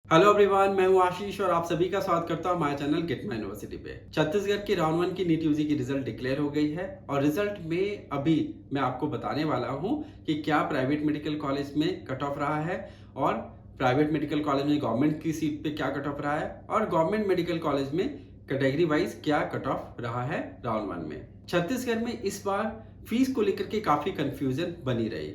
Hello everyone, मैं हूं आशीष और आप सभी का स्वागत करता हूं हमारे चैनल गेट माई यूनिवर्सिटी पे। छत्तीसगढ़ की राउंड वन की नीट यूजी की रिजल्ट डिक्लेयर हो गई है और रिजल्ट में अभी मैं आपको बताने वाला हूं कि क्या प्राइवेट मेडिकल कॉलेज में कट ऑफ रहा है और प्राइवेट मेडिकल कॉलेज में गवर्नमेंट की सीट पे क्या कट ऑफ रहा है और गवर्नमेंट मेडिकल कॉलेज में कैटेगरी वाइज क्या कट ऑफ रहा है राउंड वन में। छत्तीसगढ़ में इस बार फीस को लेकर के काफी कंफ्यूजन बनी रही,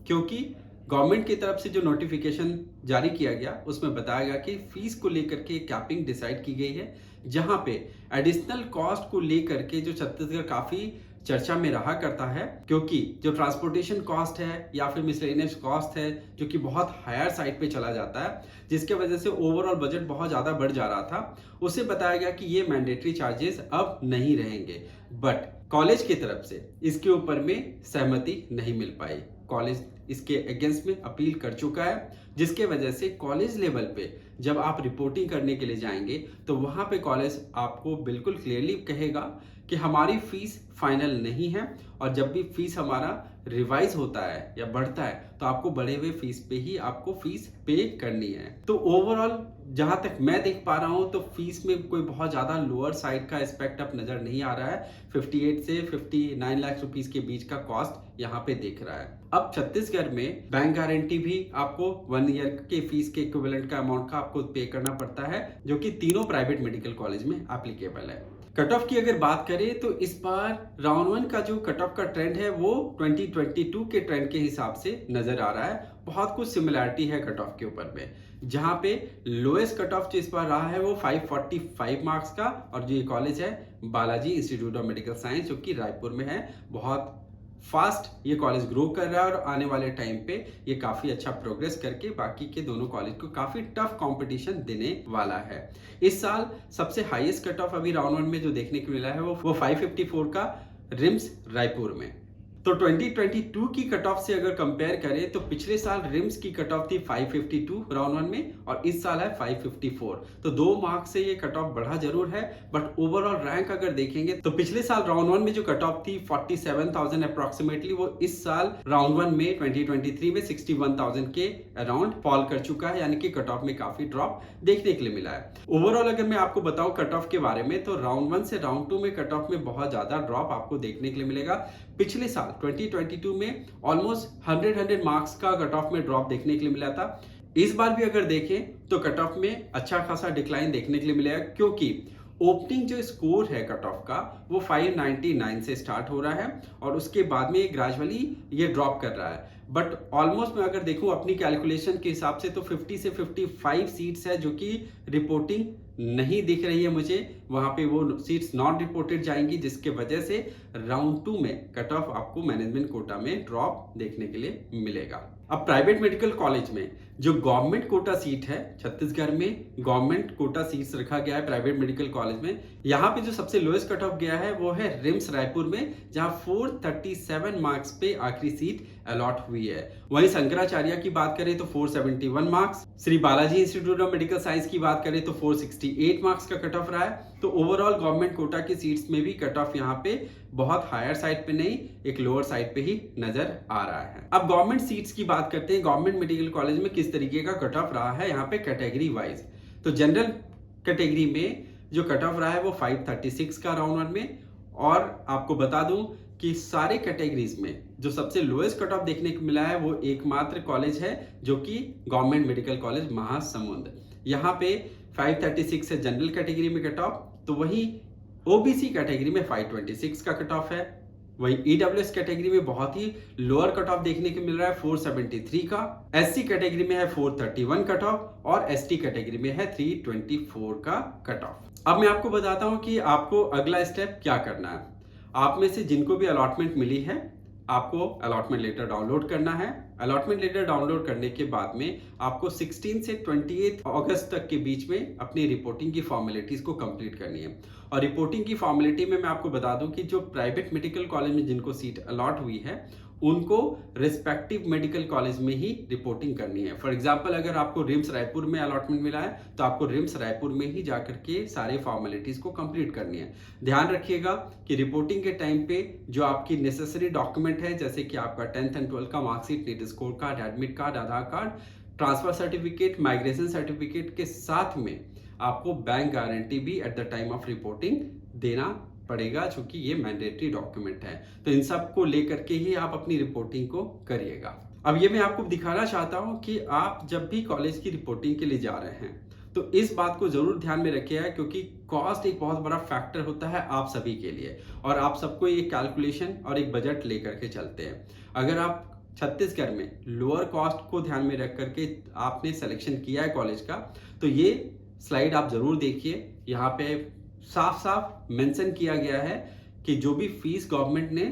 क्योंकि गवर्नमेंट की तरफ से जो नोटिफिकेशन जारी किया गया उसमें बताया गया कि फीस को लेकर के कैपिंग डिसाइड की गई है, जहां पे एडिशनल कॉस्ट को लेकर के जो छत्तीसगढ़ काफी चर्चा में रहा करता है, क्योंकि जो ट्रांसपोर्टेशन कॉस्ट है या फिर मिसलेनियस कॉस्ट है जो कि बहुत हायर साइड पे चला जाता है, जिसके वजह से ओवरऑल बजट बहुत ज़्यादा बढ़ जा रहा था। उसे बताया गया कि ये मैंडेटरी चार्जेस अब नहीं रहेंगे, बट कॉलेज की तरफ से इसके ऊपर में सहमति नहीं मिल पाई। कॉलेज इसके अगेंस्ट में अपील कर चुका है, जिसके वजह से कॉलेज लेवल पे जब आप रिपोर्टिंग करने के लिए जाएंगे तो वहां पे कॉलेज आपको बिल्कुल क्लियरली कहेगा कि हमारी फीस फाइनल नहीं है और जब भी फीस हमारा रिवाइज होता है या बढ़ता है तो आपको बढ़े हुए फीस पे ही आपको फीस पे करनी है। तो ओवरऑल जहां तक मैं देख पा रहा हूं तो फीस में कोई बहुत ज्यादा लोअर साइड का एस्पेक्ट अब नजर नहीं आ रहा है। 58 से 59 लाख रुपीस के बीच का कॉस्ट यहाँ पे दिख रहा है। अब छत्तीसगढ़ में बैंक गारंटी भी आपको 1 ईयर के फीस के इक्विवेलेंट का अमाउंट का आपको पे करना पड़ता है, जो कि तीनों प्राइवेट मेडिकल कॉलेज में एप्लीकेबल है। कट ऑफ की अगर बात करें तो इस बार राउंड वन का जो कट ऑफ का ट्रेंड है वो 2022 के ट्रेंड के हिसाब से नजर आ रहा है। बहुत कुछ सिमिलैरिटी है कट ऑफ के ऊपर में, जहां पे लोएस्ट कट ऑफ जो इस बार रहा है वो 545 मार्क्स का, और जो ये कॉलेज है Balaji institute of medical science जो कि रायपुर में है। बहुत फास्ट ये कॉलेज ग्रो कर रहा है और आने वाले टाइम पे ये काफी अच्छा प्रोग्रेस करके बाकी के दोनों कॉलेज को काफी टफ कंपटीशन देने वाला है। इस साल सबसे हाईएस्ट कट ऑफ अभी राउंड वन में जो देखने को मिला है वो 554 का रिम्स रायपुर में। तो 2022 की कट ऑफ से अगर कंपेयर करें तो पिछले साल रिम्स की कट ऑफ थी 552 राउंड वन में और इस साल है 554। तो 2 मार्क्स से ये कट ऑफ बढ़ा जरूर है, बट ओवरऑल रैंक अगर देखेंगे तो पिछले साल राउंड वन में जो कट ऑफ थी 47,000 अप्रोक्सीमेटली, वो इस साल राउंड वन में 2023 में 61,000 के अराउंड फॉल कर चुका है, यानी कि कट ऑफ में काफी ड्रॉप देखने के लिए मिला है। ओवरऑल अगर मैं आपको बताऊं कट ऑफ के बारे में तो राउंड वन से राउंड टू में कट ऑफ में बहुत ज्यादा ड्रॉप आपको देखने के लिए मिलेगा। पिछले साल 2022 में ऑलमोस्ट 100 मार्क्स का कट ऑफ में ड्रॉप देखने के लिए मिला था। इस बार भी अगर देखें तो कट ऑफ में अच्छा खासा डिक्लाइन देखने के लिए मिलेगा, क्योंकि ओपनिंग जो स्कोर है कट ऑफ का वो 599 से स्टार्ट हो रहा है और उसके बाद में ग्रेजुअली ये ड्रॉप कर रहा है। बट ऑलमोस्ट मैं अगर देखूं अपनी कैलकुलेशन के हिसाब से तो 50 से 55 सीट्स है जो कि रिपोर्टिंग नहीं दिख रही है मुझे, वहां पे वो सीट्स नॉट रिपोर्टेड जाएंगी, जिसके वजह से राउंड टू में कट ऑफ आपको मैनेजमेंट कोटा में ड्रॉप देखने के लिए मिलेगा। अब प्राइवेट मेडिकल कॉलेज में जो गवर्नमेंट कोटा सीट है, छत्तीसगढ़ में गवर्नमेंट कोटा सीट्स रखा गया है प्राइवेट मेडिकल कॉलेज में, यहाँ पे जो सबसे लोएस्ट कट ऑफ गया है वो है रिम्स रायपुर में, जहां 437 मार्क्स पे आखिरी सीट अलॉट हुई है। वहीं शंकराचार्य की बात करें तो 471 marks, Shri Balaji institute of medical science की बात करें तो 468 मार्क्स का कट ऑफ रहा है। तो ओवरऑल गवर्नमेंट कोटा की सीट्स में भी कट ऑफ यहाँ पे बहुत हायर साइड पे नहीं, एक लोअर साइड पे ही नजर आ रहा है। अब गवर्नमेंट सीट्स की बात करते हैं, गवर्नमेंट मेडिकल कॉलेज में किस तरीके का कट ऑफ रहा है यहाँ पे कैटेगरी वाइज। तो जनरल कैटेगरी में जो कट ऑफ रहा है वो 536 का राउंड वन में, और आपको बता दूं कि सारे कैटेगरीज में जो सबसे लोएस्ट कट ऑफ देखने को मिला है वो एकमात्र कॉलेज है जो कि गवर्नमेंट मेडिकल कॉलेज महासमुंद। यहाँ पे 536 है जनरल कैटेगरी में कट ऑफ, तो वही ओबीसी कैटेगरी में 526 का कट ऑफ है। वही ईडब्ल्यूएस कैटेगरी में बहुत ही लोअर कट ऑफ देखने को मिल रहा है 473 का, एससी कैटेगरी में है 431 कट ऑफ और एसटी कैटेगरी में है 324 का कट ऑफ। अब मैं आपको बताता हूं कि आपको अगला स्टेप क्या करना है। आप में से जिनको भी अलॉटमेंट मिली है आपको अलॉटमेंट लेटर डाउनलोड करना है। अलॉटमेंट लेटर डाउनलोड करने के बाद में आपको 16 से 28 अगस्त तक के बीच में अपनी रिपोर्टिंग की फॉर्मेलिटीज को कंप्लीट करनी है। और रिपोर्टिंग की फॉर्मेलिटी में मैं आपको बता दूं कि जो प्राइवेट मेडिकल कॉलेज में जिनको सीट अलॉट हुई है उनको रिस्पेक्टिव मेडिकल कॉलेज में ही रिपोर्टिंग करनी है। फॉर एग्जांपल अगर आपको रिम्स रायपुर में अलॉटमेंट मिला है तो आपको रिम्स रायपुर में ही जाकर के सारे फॉर्मेलिटीज को कंप्लीट करनी है। ध्यान रखिएगा कि रिपोर्टिंग के टाइम पे जो आपकी नेसेसरी डॉक्यूमेंट है, जैसे कि आपका 10th एंड 12th का marksheet, NEET score card, admit card, Aadhaar card, transfer certificate, migration certificate के साथ में आपको बैंक गारंटी भी at the time of reporting देना पड़ेगा, चूंकि ये मैंडेटरी डॉक्यूमेंट है। तो इन सब को लेकर के ही आप अपनी रिपोर्टिंग को करिएगा। अब ये मैं आपको दिखाना चाहता हूं कि आप जब भी कॉलेज की रिपोर्टिंग के लिए जा रहे हैं तो इस बात को जरूर ध्यान में रखिएगा, क्योंकि कॉस्ट एक बहुत बड़ा फैक्टर होता है आप सभी के लिए, और आप सबको एक कैलकुलेशन और एक बजट लेकर के चलते हैं। अगर आप छत्तीसगढ़ में लोअर कॉस्ट को ध्यान में रख करके आपने सिलेक्शन किया है कॉलेज का, तो ये स्लाइड आप जरूर देखिए। यहाँ पे साफ साफ मेंशन किया गया है कि जो भी फीस गवर्नमेंट ने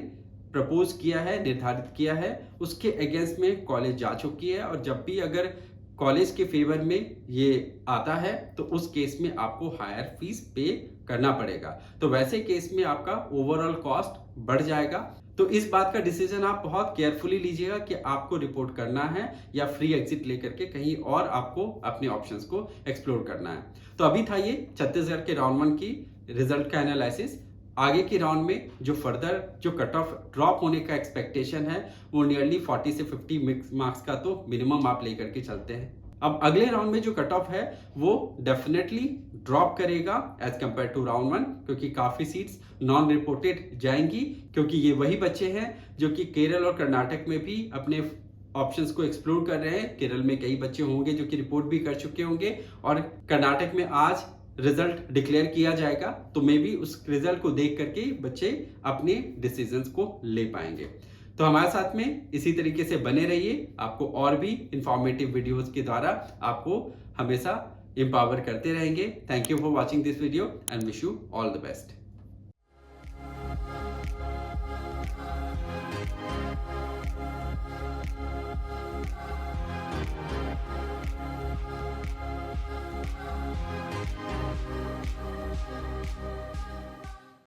प्रपोज किया है, निर्धारित किया है, उसके अगेंस्ट में कॉलेज जा चुकी है। और जब भी अगर कॉलेज के फेवर में ये आता है तो उस केस में आपको हायर फीस पे करना पड़ेगा। तो वैसे केस में आपका ओवरऑल कॉस्ट बढ़ जाएगा। तो इस बात का डिसीजन आप बहुत केयरफुली लीजिएगा कि आपको रिपोर्ट करना है या फ्री एग्जिट लेकर के कहीं और आपको अपने ऑप्शंस को एक्सप्लोर करना है। तो अभी था ये छत्तीसगढ़ के राउंड 1 की रिजल्ट का एनालिसिस। आगे की राउंड में जो फर्दर जो कट ऑफ ड्रॉप होने का एक्सपेक्टेशन है वो नियरली 40 से 50 मार्क्स का तो मिनिमम आप लेकर के चलते हैं। अब अगले राउंड में जो कट ऑफ है वो डेफिनेटली ड्रॉप करेगा एज कंपेयर टू राउंड 1, क्योंकि काफी सीट्स नॉन रिपोर्टेड जाएंगी, क्योंकि ये वही बच्चे हैं जो कि केरल और कर्नाटक में भी अपने ऑप्शंस को एक्सप्लोर कर रहे हैं। केरल में कई बच्चे होंगे जो कि रिपोर्ट भी कर चुके होंगे, और कर्नाटक में आज रिजल्ट डिक्लेयर किया जाएगा, तो मे बी उस रिजल्ट को देख करके बच्चे अपने डिसीजंस को ले पाएंगे। तो हमारे साथ में इसी तरीके से बने रहिए। आपको और भी इंफॉर्मेटिव वीडियोस के द्वारा आपको हमेशा एम्पावर करते रहेंगे। Thank you for watching this video and wish you all the best.